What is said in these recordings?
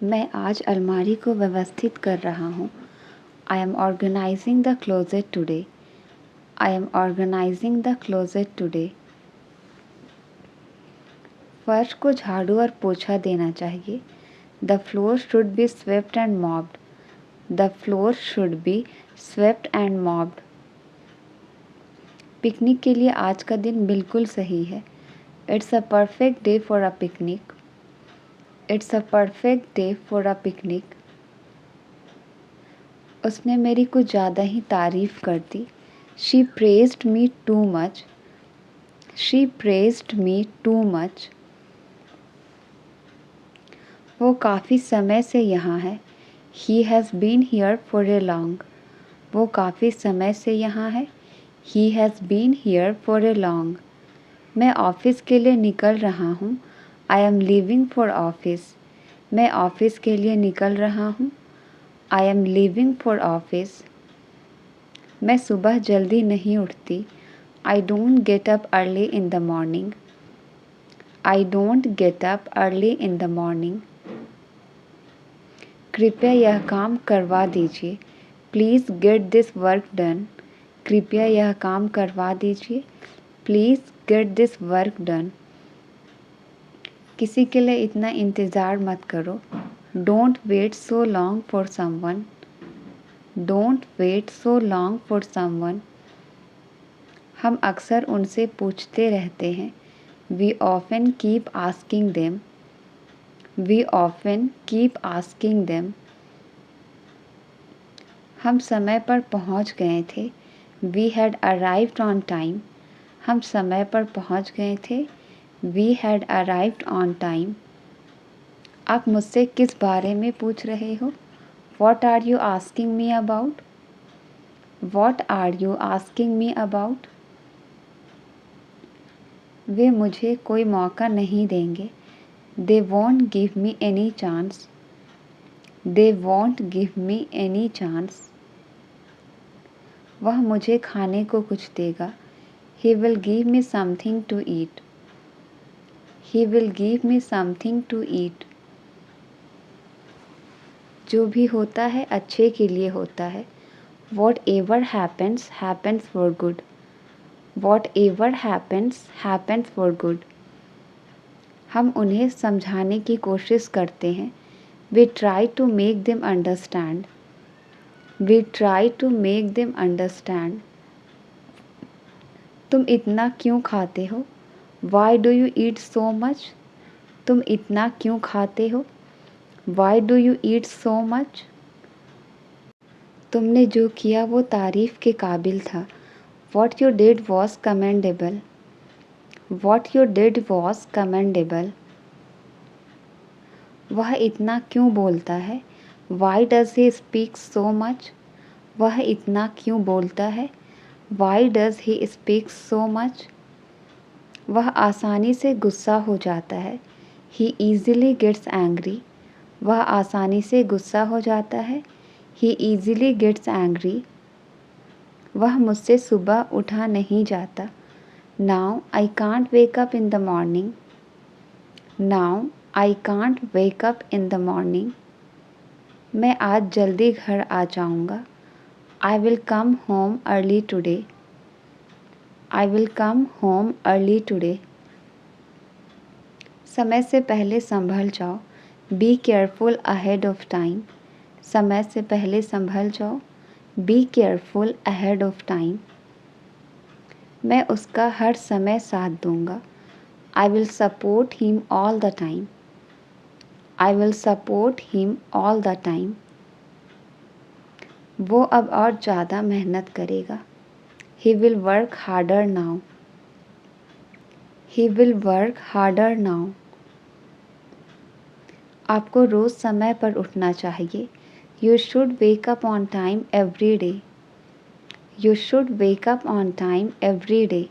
मैं आज अलमारी को व्यवस्थित कर रहा हूँ। I am organising the closet today. I am organising the closet today. फर्श को झाड़ू और पोछा देना चाहिए। The floor should be swept and mopped. The floor should be swept and mopped. Picnic के लिए आज का दिन बिल्कुल सही है। It's a perfect day for a picnic. It's a perfect day for a picnic. उसने मेरी कुछ ज़्यादा ही तारीफ़ कर दी। She praised me too much. She praised me too much. वो काफ़ी समय से यहाँ है। He has been here for a long. वो काफ़ी समय से यहाँ है। He has been here for a long. मैं ऑफ़िस के लिए निकल रहा हूँ। I am leaving for office. मैं ऑफ़िस के लिए निकल रहा हूँ। I am leaving for office. मैं सुबह जल्दी नहीं उठती। I don't get up early in the morning. I don't get up early in the morning. कृपया यह काम करवा दीजिए। Please get this work done. कृपया यह काम करवा दीजिए। Please get this work done. किसी के लिए इतना इंतज़ार मत करो। Don't wait so long for someone. Don't wait so long for someone. हम अक्सर उनसे पूछते रहते हैं। We often keep asking them. We often keep asking them. हम समय पर पहुंच गए थे। We had arrived on time. हम समय पर पहुंच गए थे। We had arrived on time. आप मुझसे किस बारे में पूछ रहे हो? What are you asking me about? What are you asking me about? वे मुझे कोई मौका नहीं देंगे। They won't give me any chance. They won't give me any chance. वह मुझे खाने को कुछ देगा। He will give me something to eat. He will give me something to eat. जो भी होता है अच्छे के लिए होता है। Whatever happens, happens for good. Whatever happens, happens for good. हम उन्हें समझाने की कोशिश करते हैं। We try to make them understand. We try to make them understand. तुम इतना क्यों खाते हो? Why do you eat so much? तुम इतना क्यों खाते हो? Why do you eat so much? तुमने जो किया वो तारीफ़ के काबिल था। What you did was commendable. What you did was commendable. वह इतना क्यों बोलता है? Why does he speak so much? वह इतना क्यों बोलता है? Why does he speak so much? वह आसानी से गुस्सा हो जाता है। He easily gets angry. वह आसानी से गुस्सा हो जाता है। He easily gets angry. वह मुझसे सुबह उठा नहीं जाता। Now I can't wake up in the morning. Now I can't wake up in the morning. मैं आज जल्दी घर आ जाऊँगा। I will come home early today. I will come home early today. समय से पहले संभल जाओ। Be careful ahead of time. समय से पहले संभल जाओ। Be careful ahead of time. मैं उसका हर समय साथ दूंगा। I will support him all the time. I will support him all the time. वो अब और ज़्यादा मेहनत करेगा। He will work harder now. He will work harder now. आपको रोज़ समय पर उठना चाहिए। You should wake up on time every day. You should wake up on time every day.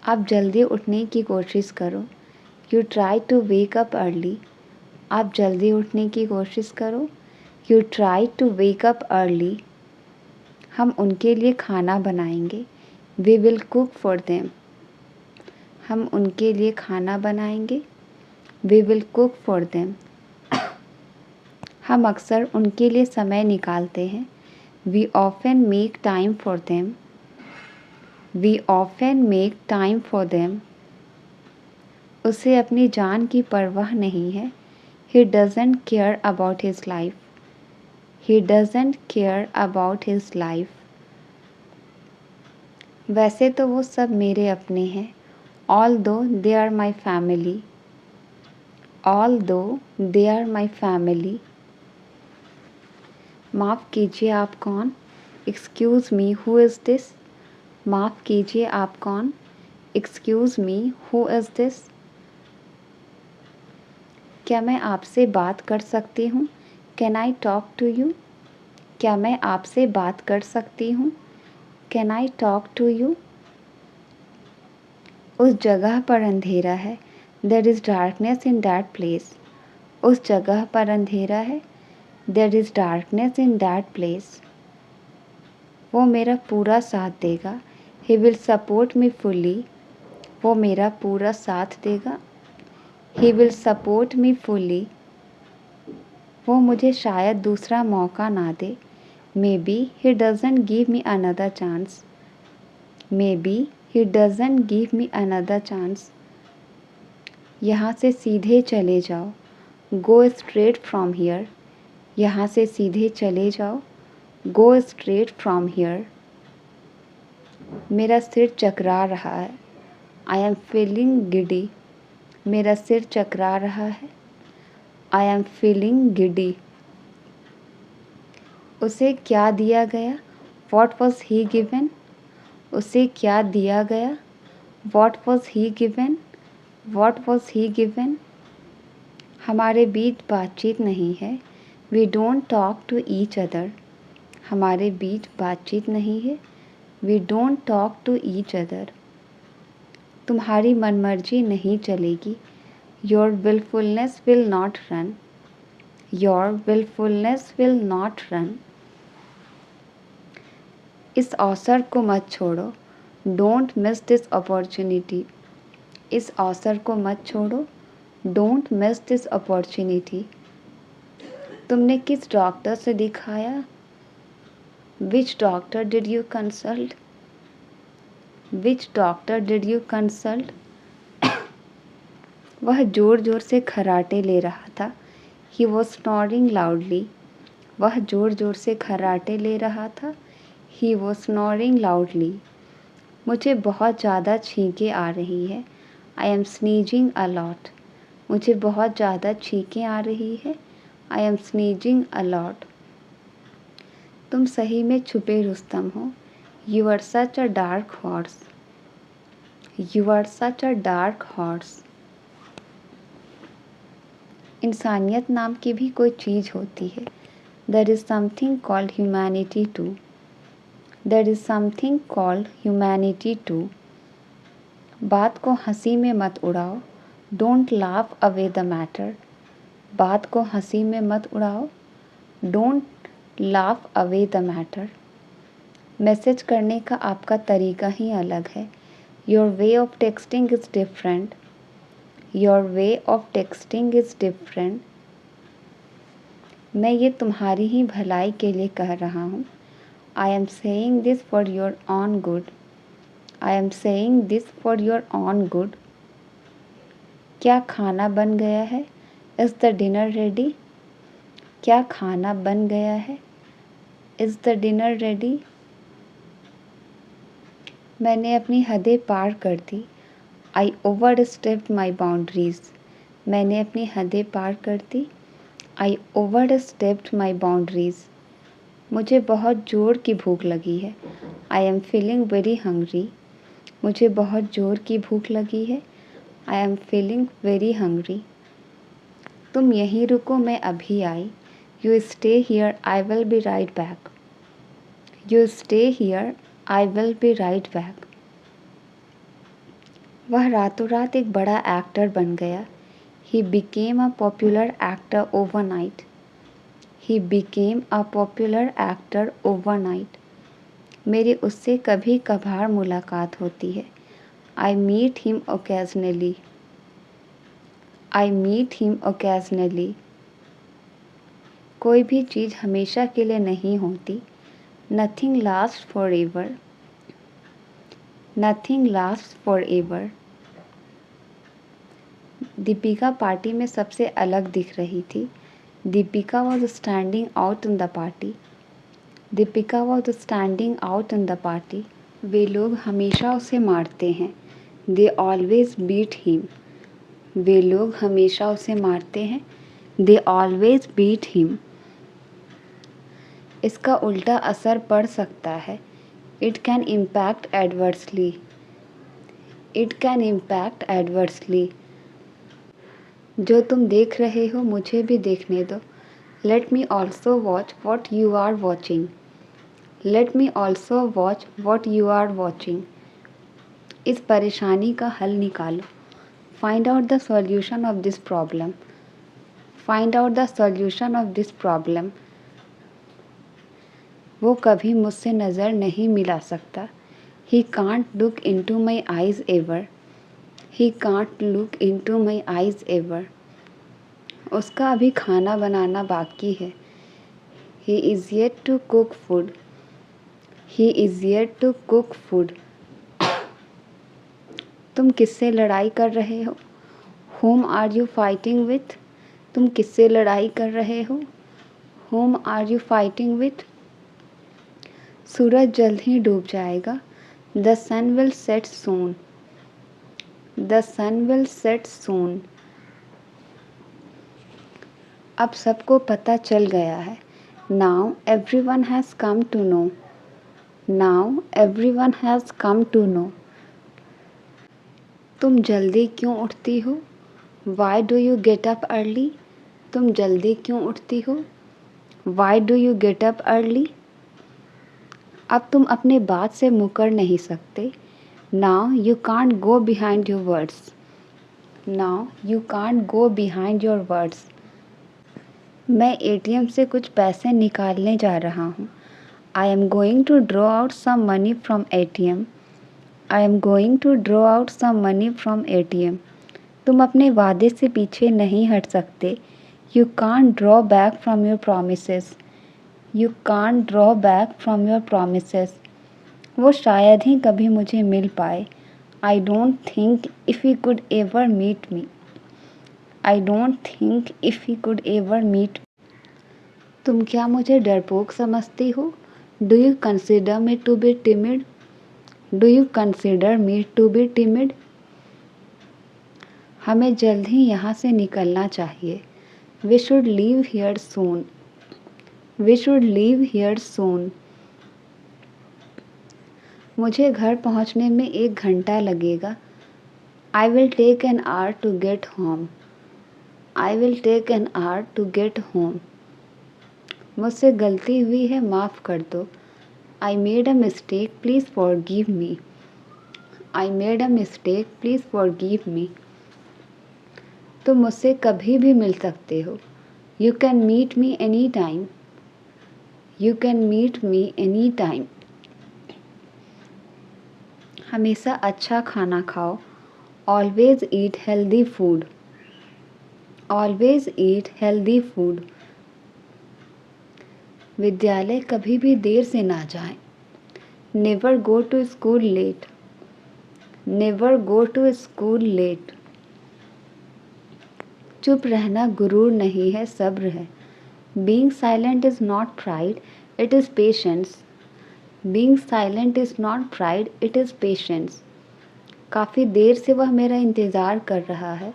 आप जल्दी उठने की कोशिश करो। You try to wake up early. आप जल्दी उठने की कोशिश करो। You try to wake up early. हम उनके लिए खाना बनाएंगे। We will cook for them. हम उनके लिए खाना बनाएंगे। We will cook for them. हम अक्सर उनके लिए समय निकालते हैं। We often make time for them. We often make time for them. उसे अपनी जान की परवाह नहीं है। He doesn't care about his life. He doesn't care about his life. वैसे तो वो सब मेरे अपने हैं। Although they are my family. Although they are my family. माफ़ कीजिए आप कौन? Excuse me, who is this? माफ़ कीजिए आप कौन? Excuse me, who is this? क्या मैं आपसे बात कर सकती हूँ? Can I talk to you? क्या मैं आपसे बात कर सकती हूँ? Can I talk to you? उस जगह पर अंधेरा है। There is darkness in that place. उस जगह पर अंधेरा है। There is darkness in that place. वो मेरा पूरा साथ देगा। He will support me fully. वो मेरा पूरा साथ देगा। He will support me fully. वो मुझे शायद दूसरा मौका ना दे। Maybe he doesn't give me another chance. Maybe he doesn't give me another chance. यहाँ से सीधे चले जाओ। Go straight from here. यहाँ से सीधे चले जाओ। Go straight from here. मेरा सिर चकरा रहा है। I am feeling giddy. मेरा सिर चकरा रहा है। I am feeling giddy. उसे क्या दिया गया? What was he given? उसे क्या दिया गया? What was he given? What was he given? हमारे बीच बातचीत नहीं है। We don't talk to each other. हमारे बीच बातचीत नहीं है। We don't talk to each other. तुम्हारी मनमर्जी नहीं चलेगी। Your willfulness will not run. Your willfulness will not run. इस अवसर को मत छोड़ो। Don't miss this opportunity. इस अवसर को मत छोड़ो। Don't miss this opportunity. तुमने किस डॉक्टर से दिखाया? Which doctor did you consult? Which doctor did you consult? वह जोर जोर से खर्राटे ले रहा था। He was snoring loudly. वह जोर जोर से खर्राटे ले रहा था। He was snoring loudly. मुझे बहुत ज़्यादा छींकें आ रही है। I am sneezing a lot. मुझे बहुत ज़्यादा छींकें आ रही है। I am sneezing a lot. तुम सही में छुपे रुस्तम हो। You are such a dark horse. You are such a dark horse. इंसानियत नाम की भी कोई चीज़ होती है। There is something called humanity too. There is something called humanity too. बात को हंसी में मत उड़ाओ। Don't laugh away the matter. बात को हंसी में मत उड़ाओ। Don't laugh away the matter. Message करने का आपका तरीका ही अलग है। Your way of texting is different. Your way of texting is different. मैं ये तुम्हारी ही भलाई के लिए कह रहा हूँ। I am saying this for your own good. I am saying this for your own good. क्या खाना बन गया है? Is the dinner ready? क्या खाना बन गया है? Is the dinner ready? मैंने अपनी हदें पार कर दी। I overstepped my boundaries. मैंने अपनी हदें पार कर दी। I overstepped my boundaries. मुझे बहुत ज़ोर की भूख लगी है। I am feeling very hungry. मुझे बहुत ज़ोर की भूख लगी है। I am feeling very hungry. तुम यहीं रुको, मैं अभी आई। You stay here, I will be right back. You stay here, I will be right back. वह रातों रात एक बड़ा एक्टर बन गया। He became a popular actor overnight. He became a popular actor overnight. मेरी उससे कभी कभार मुलाकात होती है। I meet him occasionally. I meet him occasionally. कोई भी चीज़ हमेशा के लिए नहीं होती। Nothing last for ever. Nothing last for ever. Deepika party में सबसे अलग दिख रही थी। Deepika was standing out in the party. Deepika was standing out in the party. वे लोग हमेशा उसे मारते हैं। They always beat him. वे लोग हमेशा उसे मारते हैं। They always beat him. इसका उल्टा असर पड़ सकता है। It can impact adversely. It can impact adversely. जो तुम देख रहे हो मुझे भी देखने दो। Let me also watch what you are watching. Let me also watch what you are watching. इस परेशानी का हल निकालो। Find out the solution of this problem. Find out the solution of this problem. वो कभी मुझसे नज़र नहीं मिला सकता। He can't look into my eyes ever. He can't look into my eyes ever. उसका अभी खाना बनाना बाकी है। He is yet to cook food. He is yet to cook food. तुम किससे लड़ाई कर रहे हो? Whom are you fighting with? तुम किससे लड़ाई कर रहे हो? Whom are you fighting with? सूरज जल्द ही डूब जाएगा। The sun will set soon. The sun will set soon. अब सबको पता चल गया है। Now everyone has come to know. Now everyone has come to know. तुम जल्दी क्यों उठती हो? Why do you get up early? तुम जल्दी क्यों उठती हो? Why do you get up early? अब तुम अपने बात से मुकर नहीं सकते। Now you can't go behind your words. Now you can't go behind your words. मैं ATM से कुछ पैसे निकालने जा रहा हूँ। I am going to draw out some money from ATM. I am going to draw out some money from ATM. तुम अपने वादे से पीछे नहीं हट सकते। You can't draw back from your promises. You can't draw back from your promises. वो शायद ही कभी मुझे मिल पाए। I don't think if he could ever meet me. I don't think if he could ever meet me. तुम क्या मुझे डरपोक समझती हो? Do you consider me to be timid? Do you consider me to be timid? हमें जल्द ही यहाँ से निकलना चाहिए। We should leave here soon. We should leave here soon. मुझे घर पहुँचने में 1 घंटा लगेगा। I will take an hour to get home. I will take an hour to get home. मुझसे गलती हुई है, माफ़ कर दो। I made a mistake, please forgive me. I made a mistake, please forgive me. तुम मुझसे कभी भी मिल सकते हो। You can meet me anytime. You can meet me anytime. हमेशा अच्छा खाना खाओ। Always eat healthy food. Always eat healthy food. विद्यालय कभी भी देर से ना जाएं। Never go to school late. Never go to school late. चुप रहना गुरूर नहीं है, सब्र है। Being silent is not pride, it is patience. Being silent is not pride, it is patience. काफ़ी देर से वह मेरा इंतज़ार कर रहा है।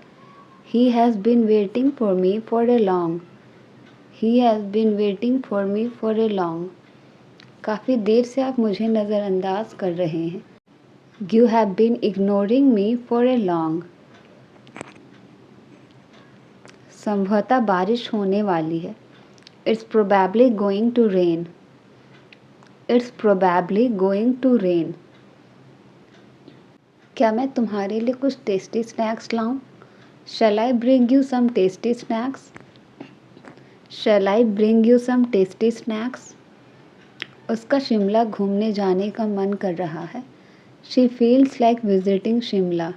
He has been waiting for me for a long. He has been waiting for me for a long. काफ़ी देर से आप मुझे नज़रअंदाज कर रहे हैं। You have been ignoring me for a long. संभवतः बारिश होने वाली है। It's probably going to rain. It's probably going to rain. क्या मैं तुम्हारे लिए कुछ टेस्टी स्नैक्स लाऊं? Shall I bring you some tasty snacks? Shall I bring you some tasty snacks? उसका शिमला घूमने जाने का मन कर रहा है। She feels like visiting Shimla.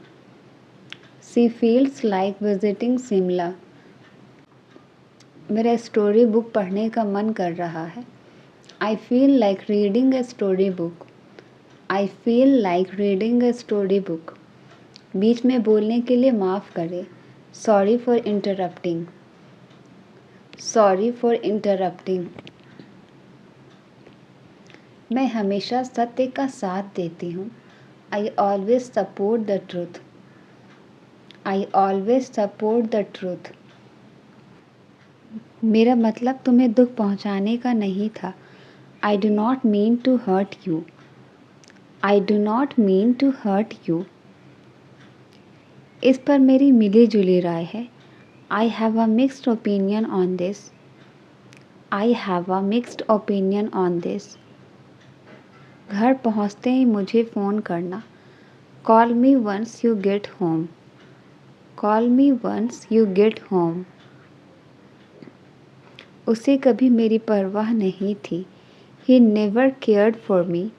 She feels like visiting Shimla. मेरा स्टोरी बुक पढ़ने का मन कर रहा है। I feel like reading a story book. I feel like reading a story book. बीच में बोलने के लिए माफ़ करें। Sorry for interrupting. Sorry for interrupting. मैं हमेशा सत्य का साथ देती हूँ। I always support the truth. I always support the truth. मेरा मतलब तुम्हें दुख पहुँचाने का नहीं था। I do not mean to hurt you. I do not mean to hurt you. इस पर मेरी मिली जुली राय है। I have a mixed opinion on this. I have a mixed opinion on this. घर पहुँचते ही मुझे फ़ोन करना। Call me once you get home. Call me once you get home. उसे कभी मेरी परवाह नहीं थी। He never cared for me.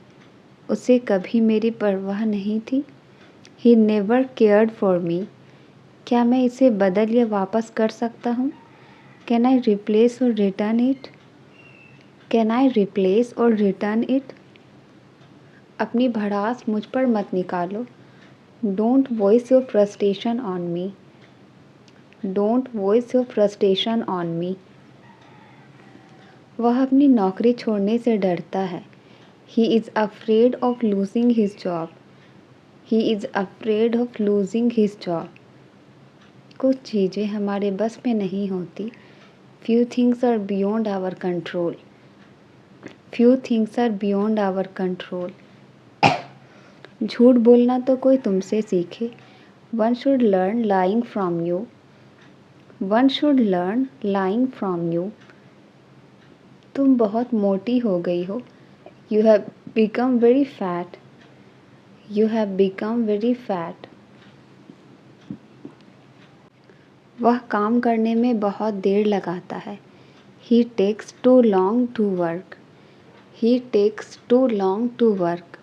उसे कभी मेरी परवाह नहीं थी। He never cared for me. क्या मैं इसे बदल या वापस कर सकता हूँ? Can I replace or return it? Can I replace or return it? अपनी भड़ास मुझ पर मत निकालो। Don't voice your frustration on me. Don't voice your frustration on me. वह अपनी नौकरी छोड़ने से डरता है। He is afraid of losing his job. He is afraid of losing his job. कुछ चीज़ें हमारे बस में नहीं होती। Few things are beyond our control. Few things are beyond our control. झूठ बोलना तो कोई तुमसे सीखे। One should learn lying from you. One should learn lying from you. तुम बहुत मोटी हो गई हो। You have become very fat. You have become very fat. वह काम करने में बहुत देर लगाता है। He takes too long to work. He takes too long to work.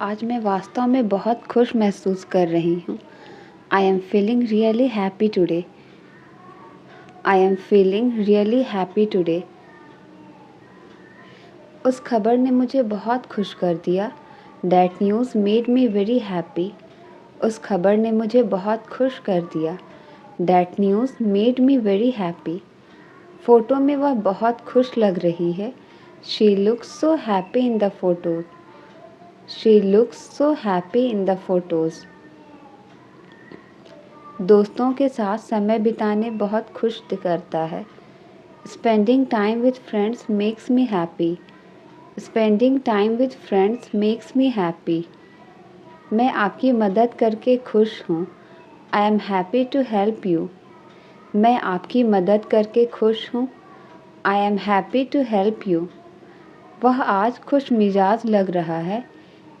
आज मैं वास्तव में बहुत खुश महसूस कर रही हूँ। I am feeling really happy today. I am feeling really happy today. उस खबर ने मुझे बहुत खुश कर दिया। That news made me very happy. उस खबर ने मुझे बहुत खुश कर दिया। That news made me very happy. Photo में वह बहुत खुश लग रही है। She looks so happy in the photos. She looks so happy in the photos. दोस्तों के साथ समय बिताने बहुत खुश करता है। Spending time with friends makes me happy. Spending time with friends makes me happy. मैं आपकी मदद करके खुश हूँ। I am happy to help you. मैं आपकी मदद करके खुश हूँ। I am happy to help you. वह आज खुश मिजाज लग रहा है।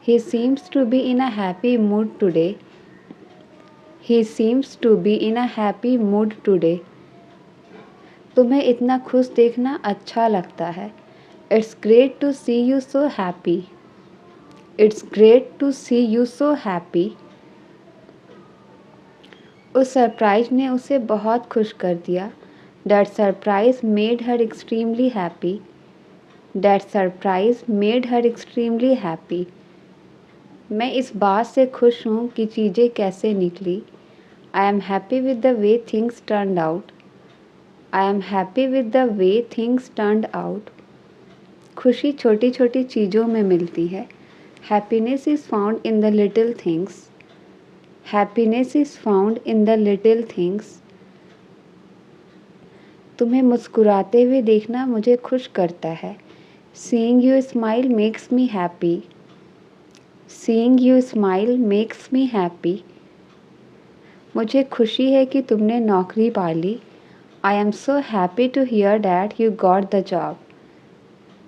He seems to be in a happy mood today. He seems to be in a happy mood today. तुम्हें इतना खुश देखना अच्छा लगता है। It's great to see you so happy. It's great to see you so happy. उस surprise ने उसे बहुत खुश कर दिया। That surprise made her extremely happy. That surprise made her extremely happy. मैं इस बात से खुश हूँ कि चीज़ें कैसे निकली। आई am happy with the way things turned out. I am happy with the way things turned out. खुशी छोटी छोटी चीज़ों में मिलती है। Happiness is found in the little things. Happiness is found in the little things. तुम्हें मुस्कुराते हुए देखना मुझे खुश करता है। Seeing you smile makes me happy. Seeing you smile makes me happy. मुझे खुशी है कि तुमने नौकरी पा ली। I am so happy to hear that you got the job.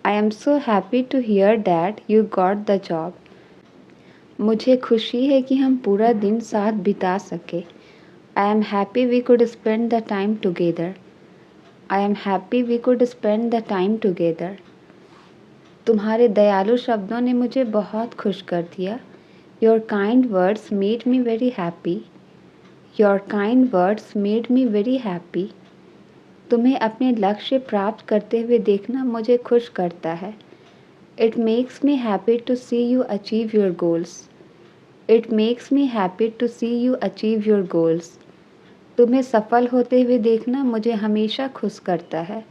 I am so happy to hear that you got the job. मुझे खुशी है कि हम पूरा दिन साथ बिता सके। I am happy we could spend the time together. I am happy we could spend the time together. तुम्हारे दयालु शब्दों ने मुझे बहुत खुश कर दिया। Your kind words made me very happy. Your kind words made me very happy. तुम्हें अपने लक्ष्य प्राप्त करते हुए देखना मुझे खुश करता है। It makes me happy to see you achieve your goals. It makes me happy to see you achieve your goals. तुम्हें सफल होते हुए देखना मुझे हमेशा खुश करता है।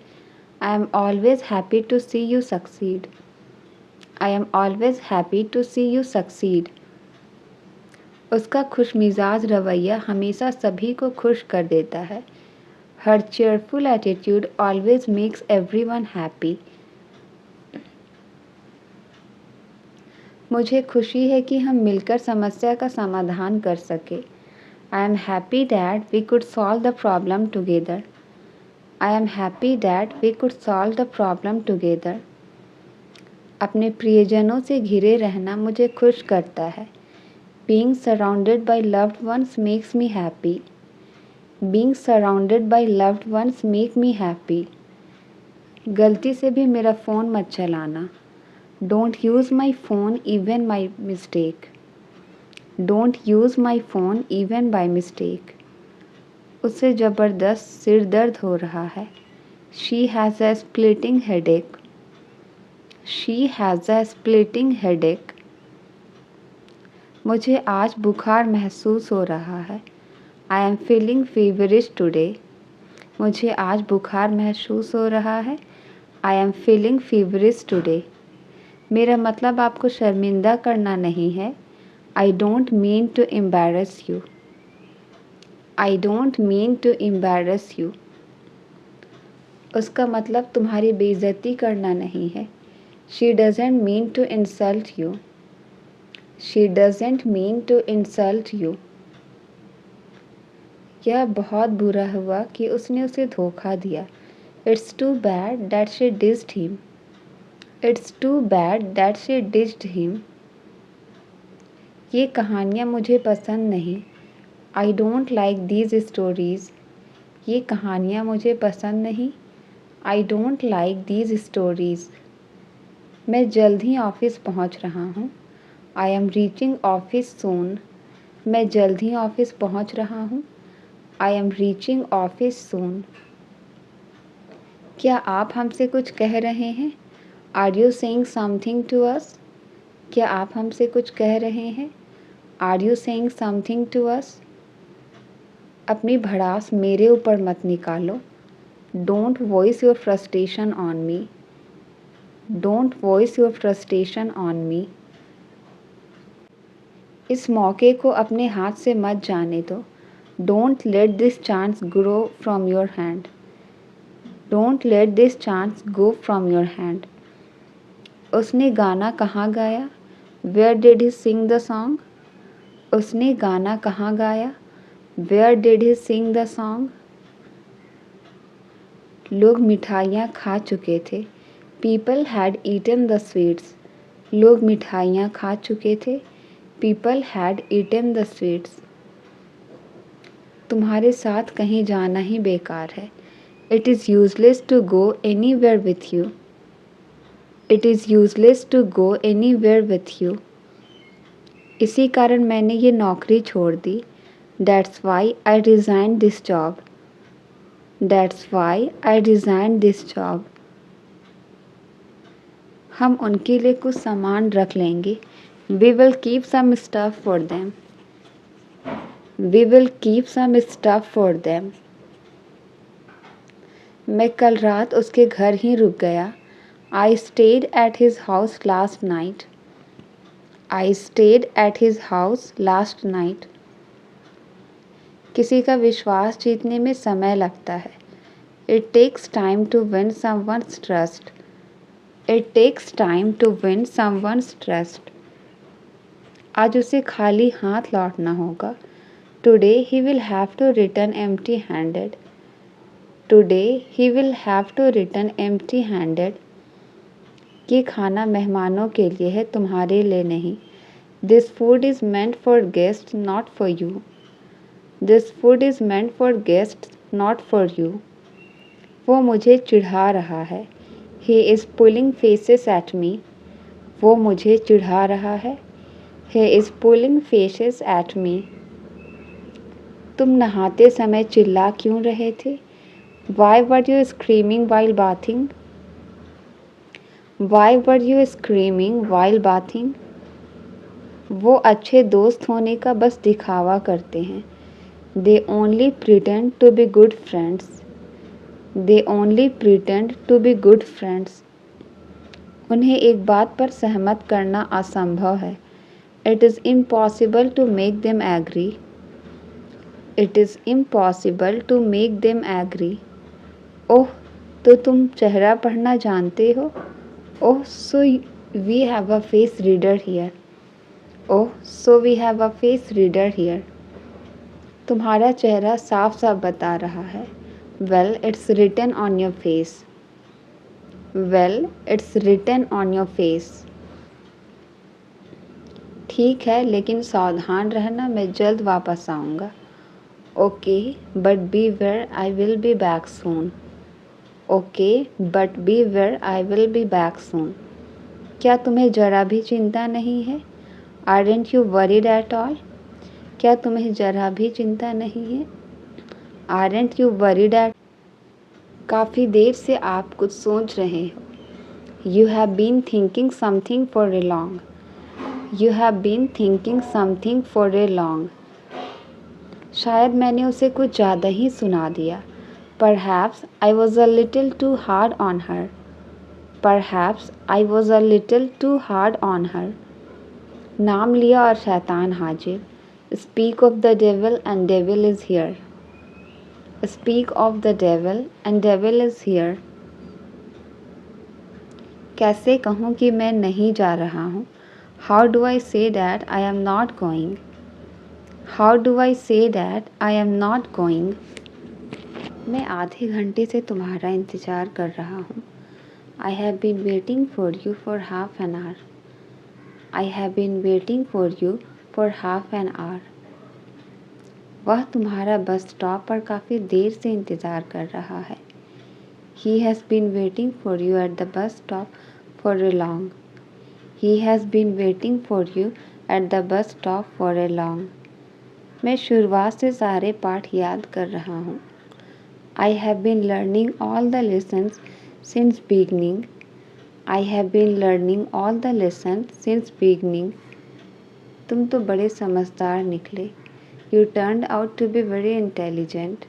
I am always happy to see you succeed. I am always happy to see you succeed. उसका खुशमिजाज रवैया हमेशा सभी को खुश कर देता है। Her cheerful attitude always makes everyone happy. मुझे खुशी है कि हम मिलकर समस्या का समाधान कर सके। I am happy that we could solve the problem together. I am happy that we could solve the problem together. अपने प्रियजनों से घिरे रहना मुझे खुश करता है। Being surrounded by loved ones makes me happy. Being surrounded by loved ones make me happy. गलती से भी मेरा फ़ोन मत चलाना। Don't use my phone even by mistake. Don't use my phone even by mistake. उसे ज़बरदस्त सिर दर्द हो रहा है। She has a splitting headache. She has a splitting headache. मुझे आज बुखार महसूस हो रहा है। I am feeling feverish today. मुझे आज बुखार महसूस हो रहा है। I am feeling feverish today. मेरा मतलब आपको शर्मिंदा करना नहीं है। I don't mean to embarrass you. I don't mean to embarrass you. उसका मतलब तुम्हारी बेइज्जती करना नहीं है। She doesn't mean to insult you. She doesn't mean to insult you. यह बहुत बुरा हुआ कि उसने उसे धोखा दिया। It's too bad that she dissed him. It's too bad that she dissed him. ये कहानियाँ मुझे पसंद नहीं। I don't like these stories. ये कहानियाँ मुझे पसंद नहीं। I don't like these stories. मैं जल्द ही ऑफिस पहुँच रहा हूँ। I am reaching office soon. मैं जल्द ही ऑफिस पहुँच रहा हूँ। I am reaching office soon. क्या आप हमसे कुछ कह रहे हैं? Are you saying something to us? क्या आप हमसे कुछ कह रहे हैं? Are you saying something to us? अपनी भड़ास मेरे ऊपर मत निकालो। Don't voice your frustration on me. Don't voice your frustration on me. इस मौके को अपने हाथ से मत जाने दो। Don't let this chance grow from your hand. Don't let this chance go from your hand. उसने गाना कहाँ गाया? Where did he sing the song? उसने गाना कहाँ गाया? Where did he sing the song? लोग मिठाइयाँ खा चुके थे। People had eaten the sweets. लोग मिठाइयाँ खा चुके थे। People had eaten the sweets. तुम्हारे साथ कहीं जाना ही बेकार है। It is useless to go anywhere with you. It is useless to go anywhere with you. इसी कारण मैंने ये नौकरी छोड़ दी। That's why I resigned this job. That's why I resigned this job. हम उनके लिए कुछ सामान रख लेंगे। We will keep some stuff for them. We will keep some stuff for them. मैं कल रात उसके घर ही रुक गया। I stayed at his house last night. I stayed at his house last night. किसी का विश्वास जीतने में समय लगता है। It takes time to win someone's trust. It takes time to win someone's trust. आज उसे खाली हाथ लौटना होगा। Today he will have to return empty-handed. Today he will have to return empty-handed. ये खाना मेहमानों के लिए है, तुम्हारे लिए नहीं। This food is meant for guests, not for you. This food is meant for guests, not for you. वो मुझे चिढ़ा रहा है। He is pulling faces at me. वो मुझे चिढ़ा रहा है। He is pulling faces at me. तुम नहाते समय चिल्ला क्यों रहे थे? Why were you screaming while bathing? Why were you screaming while bathing? वो अच्छे दोस्त होने का बस दिखावा करते हैं. They only pretend to be good friends. They only pretend to be good friends. उन्हें एक बात पर सहमत करना असंभव है. It is impossible to make them agree. It is impossible to make them agree. ओह, तो तुम चेहरा पढ़ना जानते हो? ओह, so we have a face reader here. Oh, so we have a face reader here. तुम्हारा चेहरा साफ साफ बता रहा है. Well, it's written on your face. Well, it's written on your face. ठीक है, लेकिन सावधान रहना, मैं जल्द वापस आऊँगा. Okay, but beware, I will be back soon. Okay, but beware, I will be back soon. क्या तुम्हें जरा भी चिंता नहीं है? Aren't you worried at all? क्या तुम्हें जरा भी चिंता नहीं है? Aren't you worried at? काफ़ी देर से आप कुछ सोच रहे हो. You have been thinking something for a long. You have been thinking something for a long. शायद मैंने उसे कुछ ज़्यादा ही सुना दिया. Perhaps I was a little too hard on her. Perhaps I was a little too hard on her. नाम लिया और शैतान हाजिर. Speak of the devil and devil is here. Speak of the devil and devil is here. कैसे कहूँ कि मैं नहीं जा रहा हूँ? How do I say that I am not going? How do I say that I am not going? मैं आधे घंटे से तुम्हारा इंतज़ार कर रहा हूँ. I have been waiting for you for half an hour. I have been waiting for you for half an hour. वह तुम्हारा बस स्टॉप पर काफ़ी देर से इंतज़ार कर रहा है. He has been waiting for you at the bus stop for a long. He has been waiting for you at the bus stop for a long. मैं शुरुआत से सारे पाठ याद कर रहा हूँ. I have been learning all the lessons since beginning. I have been learning all the lessons since beginning. तुम तो बड़े समझदार निकले. You turned out to be very intelligent.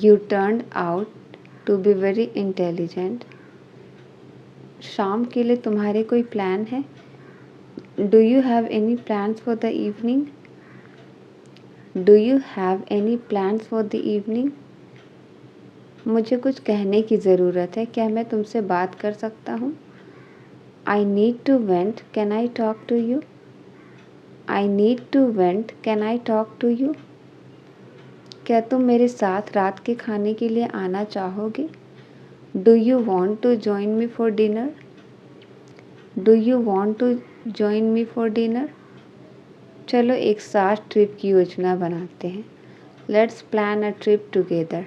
You turned out to be very intelligent. शाम के लिए तुम्हारे कोई प्लान है? Do you have any plans for the evening? Do you have any plans for the evening? मुझे कुछ कहने की ज़रूरत है, क्या मैं तुमसे बात कर सकता हूँ? I need to vent, can I talk to you? I need to vent, can I talk to you? क्या तुम मेरे साथ रात के खाने के लिए आना चाहोगे? Do you want to join me for dinner? Do you want to join me for dinner? चलो एक साथ ट्रिप की योजना बनाते हैं. Let's plan a trip together.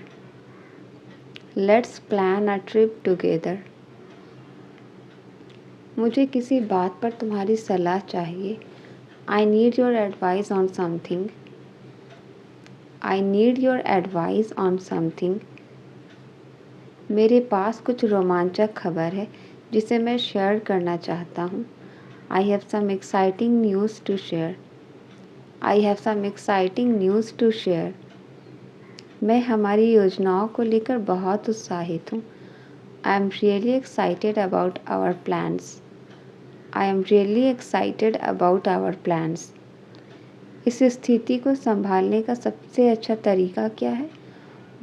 Let's plan a trip together. मुझे किसी बात पर तुम्हारी सलाह चाहिए. I need your advice on something. I need your advice on something. मेरे पास कुछ रोमांचक खबर है जिसे मैं शेयर करना चाहता हूँ. I have some exciting news to share. I have some exciting news to share. मैं हमारी योजनाओं को लेकर बहुत उत्साहित हूँ. I am really excited about our plans. I am really excited about our plans. इस स्थिति को संभालने का सबसे अच्छा तरीका क्या है?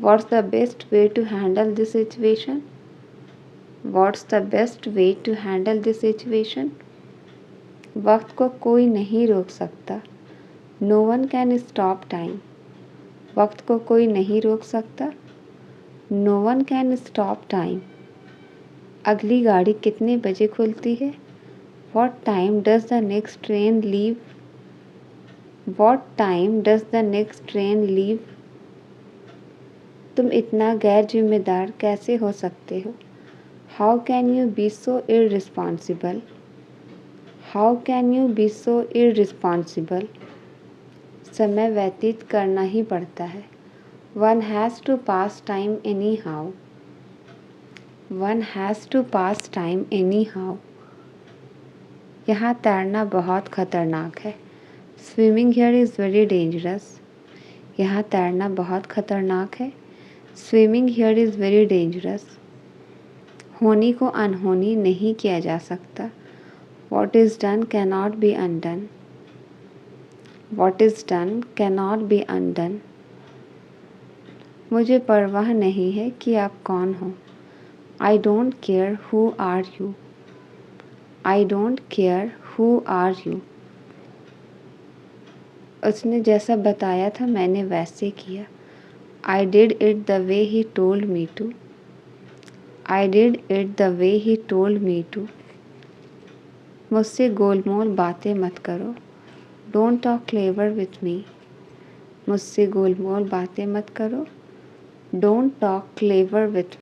What's the best way to handle this situation? What's the best way to handle this situation? वक्त को कोई नहीं रोक सकता. No one can stop time. वक्त को कोई नहीं रोक सकता. No one can stop time. अगली गाड़ी कितने बजे खुलती है? What time does the next train leave? What time does the next train leave? तुम इतना गैर जिम्मेदार कैसे हो सकते हो? How can you be so irresponsible? How can you be so irresponsible? समय व्यतीत करना ही पड़ता है. One has to pass time anyhow. One has to pass time anyhow. यहाँ तैरना बहुत खतरनाक है. Swimming here is very dangerous. यहाँ तैरना बहुत खतरनाक है. Swimming here is very dangerous. होनी को अनहोनी नहीं किया जा सकता. What is done cannot be undone. What is done cannot be undone. मुझे परवाह नहीं है कि आप कौन हो. I don't care who are you. I don't care who are you. उसने जैसा बताया था मैंने वैसे किया. I did it the way he told me to. I did it the way he told me to. मुझसे गोलमोल बातें मत करो. Don't talk clever with me. मुझसे गोलमोल बातें मत करो. Don't talk clever with